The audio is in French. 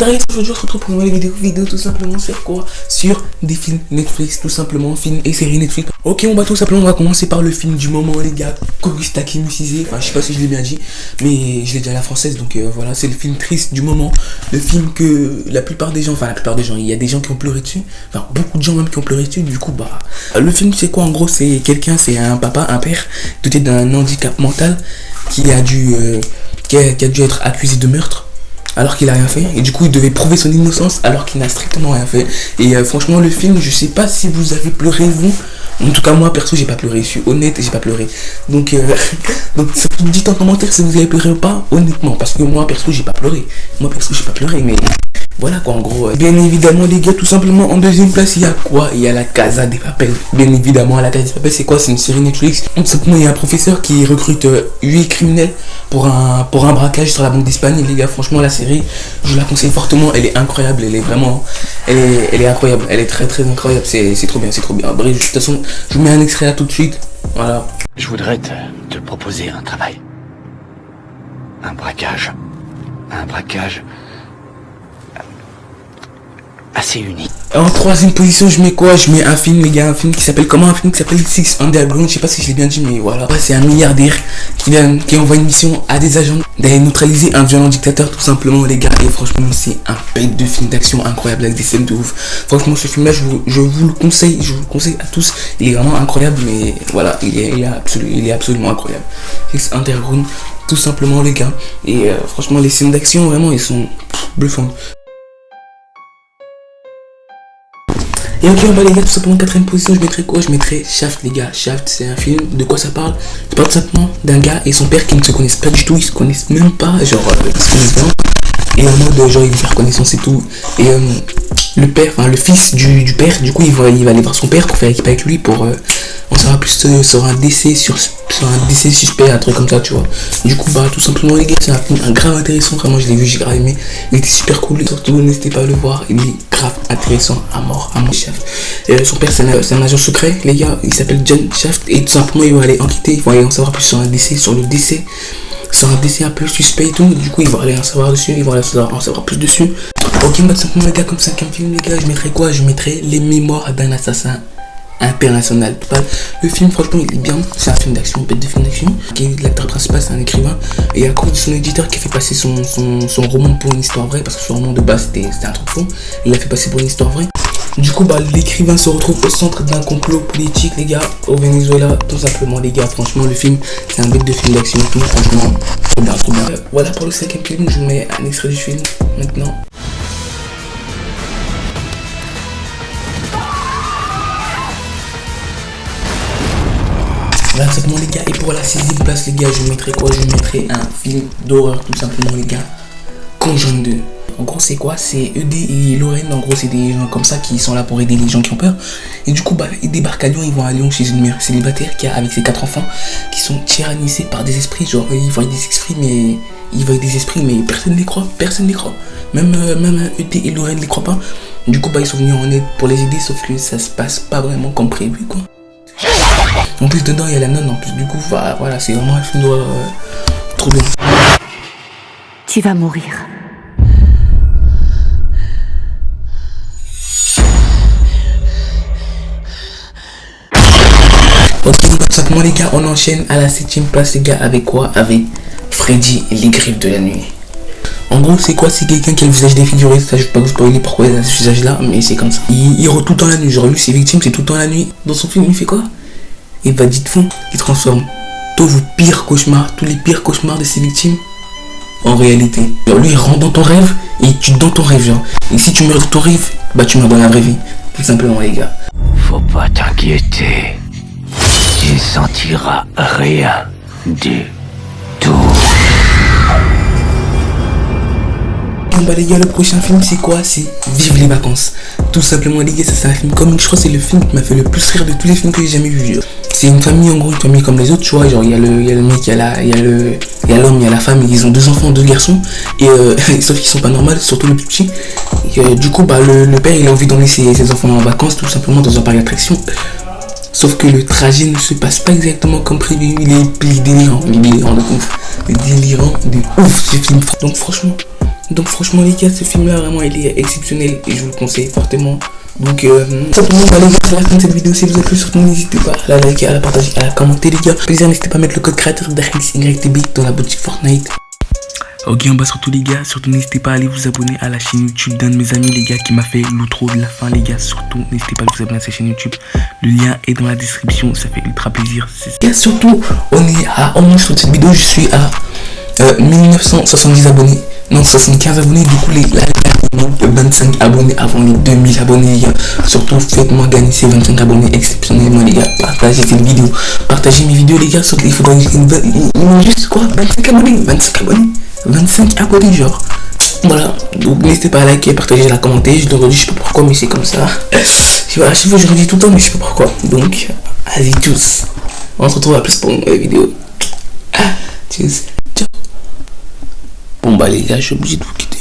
Daryl, aujourd'hui on se retrouve pour une nouvelle vidéo tout simplement sur quoi? Sur des films Netflix, tout simplement, films et séries Netflix. Ok, on va tout simplement, on va commencer par le film du moment les gars, Kogustaki Musise, enfin je sais pas si je l'ai bien dit, mais je l'ai dit à la française, donc voilà, c'est le film triste du moment, le film que la plupart des gens, il y a des gens qui ont pleuré dessus, enfin beaucoup de gens même qui ont pleuré dessus, du coup bah, le film c'est quoi en gros? C'est quelqu'un, c'est un papa, un père, doté d'un handicap mental, qui a dû être accusé de meurtre alors qu'il a rien fait, et du coup il devait prouver son innocence alors qu'il n'a strictement rien fait. Et franchement le film, je sais pas si vous avez pleuré vous, en tout cas moi perso j'ai pas pleuré, je suis honnête, j'ai pas pleuré, donc dites en commentaire si vous avez pleuré ou pas, honnêtement, parce que moi perso j'ai pas pleuré, mais voilà quoi en gros. Bien évidemment les gars, tout simplement en deuxième place il y a quoi? Il y a La Casa de Papel. Bien évidemment La Casa de Papel, c'est quoi? C'est une série Netflix. Tout simplement il y a un professeur qui recrute 8 criminels pour un braquage sur la Banque d'Espagne. Et les gars, franchement la série je la conseille fortement, elle est incroyable, elle est vraiment, elle est incroyable, elle est très très incroyable, c'est trop bien, Bref, de toute façon je vous mets un extrait là tout de suite, voilà. Je voudrais te proposer un travail. Un braquage assez unique. En troisième position, je mets quoi? Je mets un film, les gars, un film qui s'appelle Six Underground, je sais pas si je l'ai bien dit, mais voilà. C'est un milliardaire qui envoie une mission à des agents d'aller neutraliser un violent dictateur, tout simplement, les gars. Et franchement, c'est un bête de film d'action incroyable avec des scènes de ouf. Franchement, ce film-là, je vous le conseille, à tous. Il est vraiment incroyable, mais voilà, il est absolument incroyable. Six Underground, tout simplement, les gars. Et franchement, les scènes d'action, vraiment, ils sont bluffantes. Et ok, on va les gars, tout simplement en quatrième position, je mettrais quoi? Je mettrais Shaft, les gars. Shaft, c'est un film, de quoi ça parle? Ça parle tout simplement d'un gars et son père qui ne se connaissent pas du tout, ils se connaissent même pas, genre, ils se connaissent pas. Et en mode, genre, ils vont faire connaissance et tout. Et le père, enfin le fils du père, du coup, il va aller voir son père pour faire équipe avec lui, pour en savoir plus sur un décès, sur un décès suspect, un truc comme ça, tu vois. Du coup, bah, tout simplement, les gars, c'est un film grave intéressant, vraiment, je l'ai vu, j'ai grave aimé. Il était super cool, surtout, n'hésitez pas à le voir, il est grave intéressant à mort, Shaft. Son père, c'est un agent secret, les gars, il s'appelle John Shaft, et tout simplement, il va aller enquêter, il va aller en savoir plus sur un décès, c'est un décès un peu suspect et tout, du coup il va aller en savoir dessus, en savoir plus dessus. Ok, bah simplement les gars, comme cinquième film les gars, je mettrais quoi? Je mettrais Les Mémoires d'un assassin international. Le film franchement il est bien, c'est un film d'action, bête de film d'action. L'acteur principal c'est un écrivain, et à cause de son éditeur qui a fait passer son roman pour une histoire vraie, parce que son roman de base c'était un truc faux, il l'a fait passer pour une histoire vraie. Du coup bah l'écrivain se retrouve au centre d'un complot politique les gars, au Venezuela, tout simplement les gars. Franchement le film c'est un bête de film d'action et tout, franchement trop bien. Voilà pour le cinquième film, je vous mets un extrait du film maintenant. Voilà simplement les gars, et pour la sixième place les gars, je mettrai quoi? Je mettrai un film d'horreur tout simplement les gars, Conjuring 2. En gros c'est quoi? C'est Eddie et Lorraine, en gros c'est des gens comme ça qui sont là pour aider les gens qui ont peur. Et du coup bah ils débarquent à Lyon, ils vont à Lyon chez une mère célibataire qui a avec ses 4 enfants qui sont tyrannisés par des esprits, genre ils voient des esprits mais personne ne les croit, même Eddie et Lorraine ne les croient pas. Du coup bah ils sont venus en aide pour les aider, sauf que ça se passe pas vraiment comme prévu quoi. En plus dedans il y a la nonne en plus, du coup voilà c'est vraiment un film d'horreur trop bien. Tu vas mourir. Ok, tout simplement les gars, on enchaîne à la 7ème place les gars, avec quoi? Avec Freddy et les griffes de la nuit. En gros c'est quoi? C'est quelqu'un qui a le visage défiguré, ça je vais pas vous spoiler pourquoi il a ce visage là, mais c'est comme ça. Il rôde tout le temps la nuit, genre lui ses victimes c'est tout le temps la nuit. Dans son film il fait quoi? Il va dites fond, il transforme tous les pires cauchemars de ses victimes en réalité. Genre lui il rentre dans ton rêve et il tue dans ton rêve genre. Et si tu meurs dans ton rêve, bah tu meurs dans la vraie vie, tout simplement les gars. Faut pas t'inquiéter. Tu sentiras rien du tout. Bah les gars, le prochain film c'est quoi? C'est Vive les vacances. Tout simplement les gars, ça c'est un film comme, je crois que c'est le film qui m'a fait le plus rire de tous les films que j'ai jamais vu. C'est une famille en gros, une famille comme les autres, tu vois, genre il y a le mec, il y a l'homme, il y a la femme, ils ont 2 enfants, 2 garçons, et sauf qu'ils sont pas normaux, surtout le plus petit. Et, du coup bah le père il a envie d'emmener ses enfants en vacances tout simplement dans un parc d'attractions. Sauf que le trajet ne se passe pas exactement comme prévu, il est délirant de ouf. Le délirant de ouf ce film. Donc franchement, Donc franchement les gars, ce film là vraiment il est exceptionnel et je vous le conseille fortement. Donc ça tout le monde, les gars, c'est la fin de cette vidéo. Si vous avez plu, surtout n'hésitez pas à la liker, à la partager, à la commenter les gars. Plaisir, n'hésitez pas à mettre le code créateur d'RXYTB dans la boutique Fortnite. Ok, on va surtout les gars, surtout n'hésitez pas à aller vous abonner à la chaîne YouTube d'un de mes amis les gars qui m'a fait l'outro de la fin les gars. Surtout n'hésitez pas à vous abonner à sa chaîne YouTube, le lien est dans la description, ça fait ultra plaisir. Les gars, surtout on est à, au moins sur cette vidéo je suis à 1970 abonnés, non 75 abonnés, du coup les 25 abonnés avant les 2000 abonnés les gars. Surtout faites-moi gagner ces 25 abonnés exceptionnellement les gars. Partagez cette vidéo, partagez mes vidéos les gars, sauf qu'il faudrait juste quoi, 25 abonnés, 25 abonnés genre. Voilà, donc n'hésitez pas à liker, partager, à commenter. Je le redis, je sais pas pourquoi mais c'est comme ça. Voilà, chaque fois je redis tout le temps mais je sais pas pourquoi. Donc allez tous, on se retrouve à plus pour une nouvelle vidéo. Tchuss. Ciao. Bon bah les gars, je suis obligé de vous quitter.